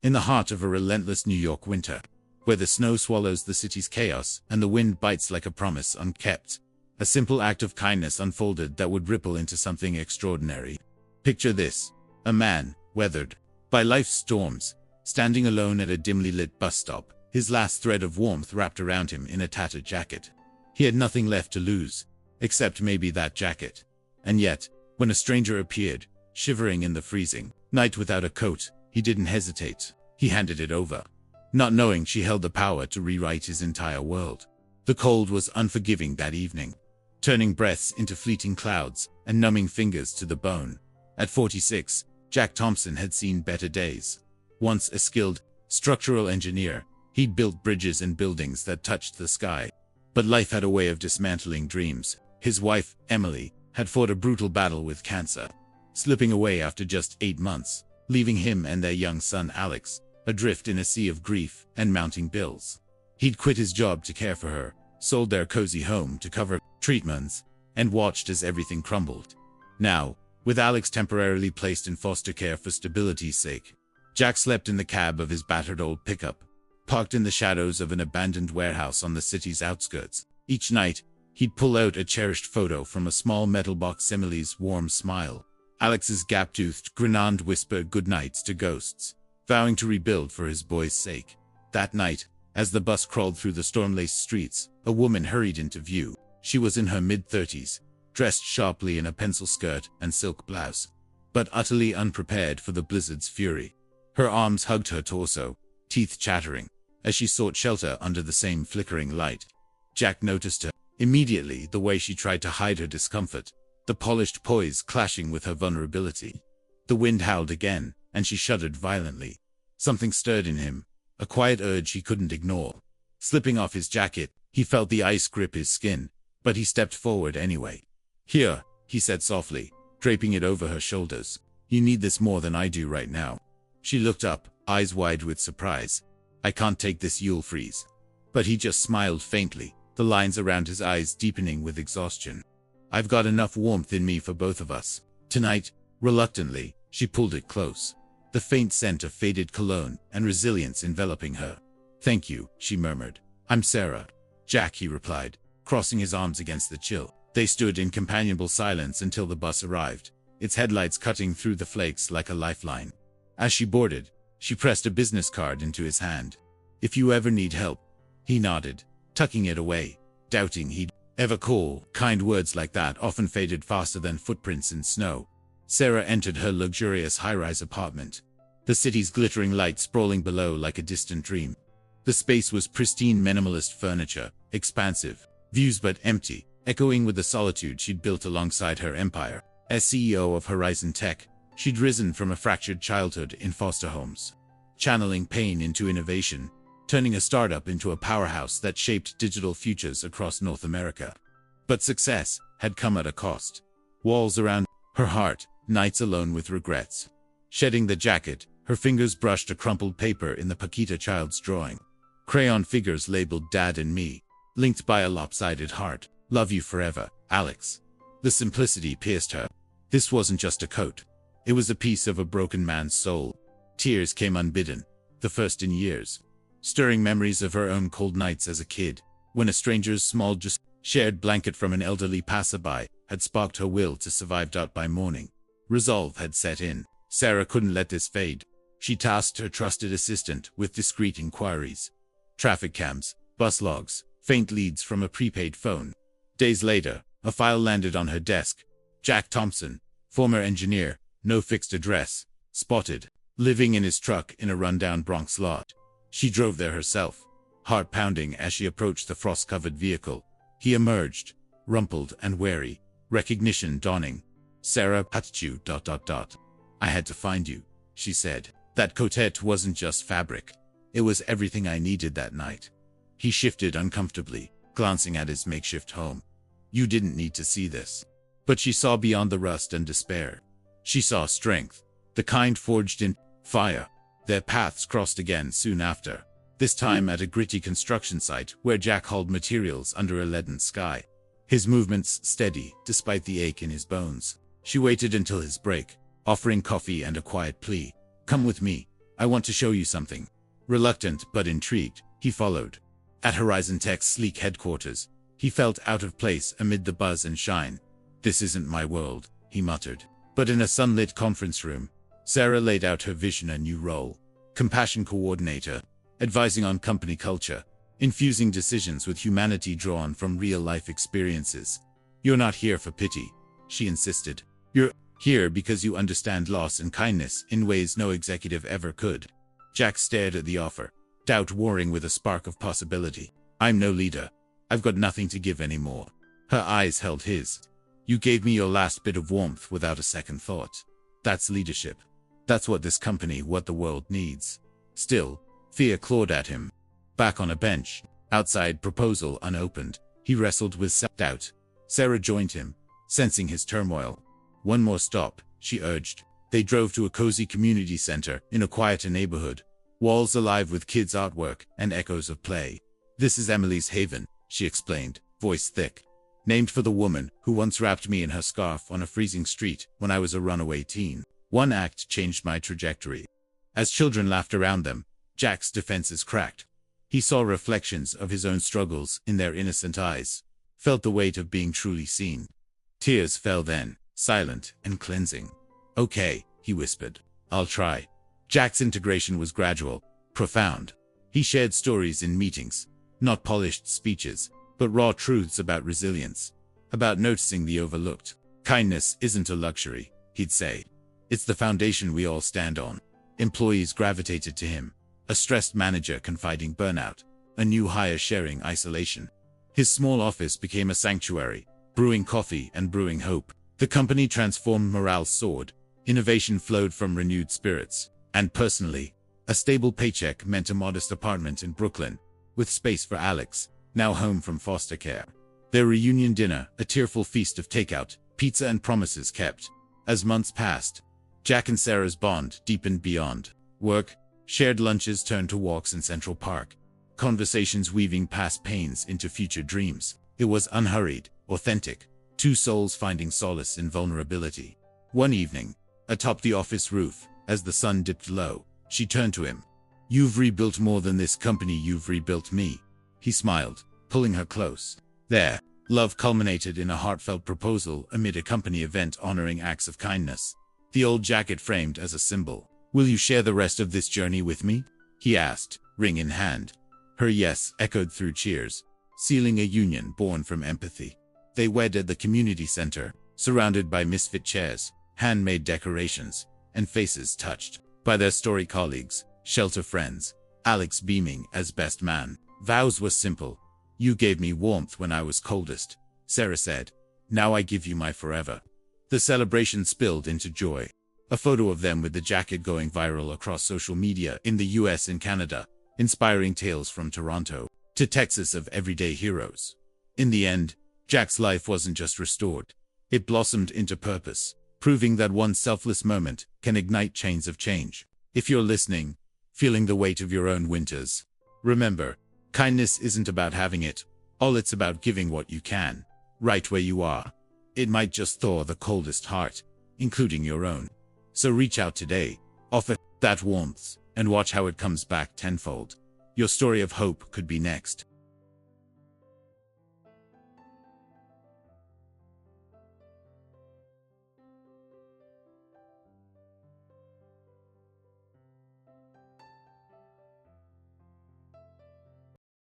in the heart of a relentless New York winter, where the snow swallows the city's chaos and the wind bites like a promise unkept. A simple act of kindness unfolded that would ripple into something extraordinary. Picture this: a man, weathered by life's storms, standing alone at a dimly lit bus stop, his last thread of warmth wrapped around him in a tattered jacket. He had nothing left to lose, except maybe that jacket. And yet, when a stranger appeared, shivering in the freezing night without a coat, he didn't hesitate. He handed it over, not knowing she held the power to rewrite his entire world. The cold was unforgiving that evening, turning breaths into fleeting clouds and numbing fingers to the bone. At 46, Jack Thompson had seen better days. Once a skilled structural engineer, he'd built bridges and buildings that touched the sky. But life had a way of dismantling dreams. His wife, Emily, had fought a brutal battle with cancer, slipping away after just 8 months, leaving him and their young son Alex adrift in a sea of grief and mounting bills. He'd quit his job to care for her, sold their cozy home to cover treatments, and watched as everything crumbled. Now, with Alex temporarily placed in foster care for stability's sake, Jack slept in the cab of his battered old pickup, parked in the shadows of an abandoned warehouse on the city's outskirts. Each night, he'd pull out a cherished photo from a small metal box. Emily's warm smile, Alex's gap-toothed grenade whispered goodnights to ghosts, vowing to rebuild for his boy's sake. That night, as the bus crawled through the storm-laced streets, a woman hurried into view. She was in her mid-30s, dressed sharply in a pencil skirt and silk blouse, but utterly unprepared for the blizzard's fury. Her arms hugged her torso, teeth chattering, as she sought shelter under the same flickering light. Jack noticed her immediately, the way she tried to hide her discomfort, the polished poise clashing with her vulnerability. The wind howled again, and she shuddered violently. Something stirred in him, a quiet urge he couldn't ignore. Slipping off his jacket, he felt the ice grip his skin, but he stepped forward anyway. "Here," he said softly, draping it over her shoulders. "You need this more than I do right now." She looked up, eyes wide with surprise. "I can't take this, you'll freeze." But he just smiled faintly, the lines around his eyes deepening with exhaustion. "I've got enough warmth in me for both of us tonight." Reluctantly, she pulled it close, the faint scent of faded cologne and resilience enveloping her. "Thank you," she murmured. "I'm Sarah." "Jack," he replied, crossing his arms against the chill. They stood in companionable silence until the bus arrived, its headlights cutting through the flakes like a lifeline. As she boarded, she pressed a business card into his hand. "If you ever need help." He nodded, tucking it away, doubting he'd ever call. Kind words like that often faded faster than footprints in snow. Sarah entered her luxurious high-rise apartment, the city's glittering light sprawling below like a distant dream. The space was pristine minimalist furniture, expansive views but empty, echoing with the solitude she'd built alongside her empire. As CEO of Horizon Tech, she'd risen from a fractured childhood in foster homes, channeling pain into innovation, turning a startup into a powerhouse that shaped digital futures across North America. But success had come at a cost. Walls around her heart, nights alone with regrets. Shedding the jacket, her fingers brushed a crumpled paper in the Paquita child's drawing. Crayon figures labeled Dad and Me, linked by a lopsided heart. "Love you forever, Alex." The simplicity pierced her. This wasn't just a coat. It was a piece of a broken man's soul. Tears came unbidden, the first in years, stirring memories of her own cold nights as a kid, when a stranger's small, just shared blanket from an elderly passerby had sparked her will to survive. By morning, resolve had set in. Sarah couldn't let this fade. She tasked her trusted assistant with discreet inquiries. Traffic cams, bus logs, faint leads from a prepaid phone. Days later, a file landed on her desk. Jack Thompson, former engineer, no fixed address, spotted, living in his truck in a rundown Bronx lot. She drove there herself, heart pounding as she approached the frost-covered vehicle. He emerged, rumpled and wary, recognition dawning. "Sarah, you. I had to find you," she said. "That cotet wasn't just fabric. It was everything I needed that night." He shifted uncomfortably, glancing at his makeshift home. "You didn't need to see this." But she saw beyond the rust and despair. She saw strength, the kind forged in fire. Their paths crossed again soon after, this time at a gritty construction site where Jack hauled materials under a leaden sky, his movements steady despite the ache in his bones. She waited until his break, offering coffee and a quiet plea. "Come with me." I want to show you something. Reluctant but intrigued, he followed. At Horizon Tech's sleek headquarters, he felt out of place amid the buzz and shine. This isn't my world, he muttered. But in a sunlit conference room, Sarah laid out her vision: a new role. Compassion coordinator, advising on company culture, infusing decisions with humanity drawn from real-life experiences. You're not here for pity, she insisted. You're here because you understand loss and kindness in ways no executive ever could. Jack stared at the offer, doubt warring with a spark of possibility. I'm no leader. I've got nothing to give anymore. Her eyes held his. You gave me your last bit of warmth without a second thought. That's leadership. That's what this company, what the world needs. Still, fear clawed at him. Back on a bench, outside, proposal unopened, he wrestled with self-doubt. Sarah joined him, sensing his turmoil. One more stop, she urged. They drove to a cozy community center in a quieter neighborhood, walls alive with kids' artwork and echoes of play. This is Emily's Haven, she explained, voice thick. Named for the woman who once wrapped me in her scarf on a freezing street when I was a runaway teen. One act changed my trajectory. As children laughed around them, Jack's defenses cracked. He saw reflections of his own struggles in their innocent eyes, felt the weight of being truly seen. Tears fell then, silent and cleansing. Okay, he whispered. I'll try. Jack's integration was gradual, profound. He shared stories in meetings, not polished speeches, but raw truths about resilience, about noticing the overlooked. Kindness isn't a luxury, he'd say. It's the foundation we all stand on. Employees gravitated to him. A stressed manager confiding burnout, a new hire sharing isolation. His small office became a sanctuary, brewing coffee and brewing hope. The company transformed, morale soared, innovation flowed from renewed spirits. And personally, a stable paycheck meant a modest apartment in Brooklyn, with space for Alex, now home from foster care. Their reunion dinner, a tearful feast of takeout, pizza and promises kept. As months passed, Jack and Sarah's bond deepened beyond work. Shared lunches turned to walks in Central Park, conversations weaving past pains into future dreams. It was unhurried, authentic, two souls finding solace in vulnerability. One evening, atop the office roof, as the sun dipped low, she turned to him. You've rebuilt more than this company, you've rebuilt me. He smiled, pulling her close. There, love culminated in a heartfelt proposal amid a company event honoring acts of kindness. The old jacket framed as a symbol. Will you share the rest of this journey with me? He asked, ring in hand. Her yes echoed through cheers, sealing a union born from empathy. They wed at the community center, surrounded by misfit chairs, handmade decorations, and faces touched by their story colleagues, shelter friends, Alex beaming as best man. Vows were simple. You gave me warmth when I was coldest, Sarah said. Now I give you my forever. The celebration spilled into joy. A photo of them with the jacket going viral across social media in the US and Canada, inspiring tales from Toronto to Texas of everyday heroes. In the end, Jack's life wasn't just restored. It blossomed into purpose, proving that one selfless moment can ignite chains of change. If you're listening, feeling the weight of your own winters, remember, kindness isn't about having it. All it's about giving what you can, right where you are. It might just thaw the coldest heart, including your own. So reach out today, offer that warmth, and watch how it comes back tenfold. Your story of hope could be next.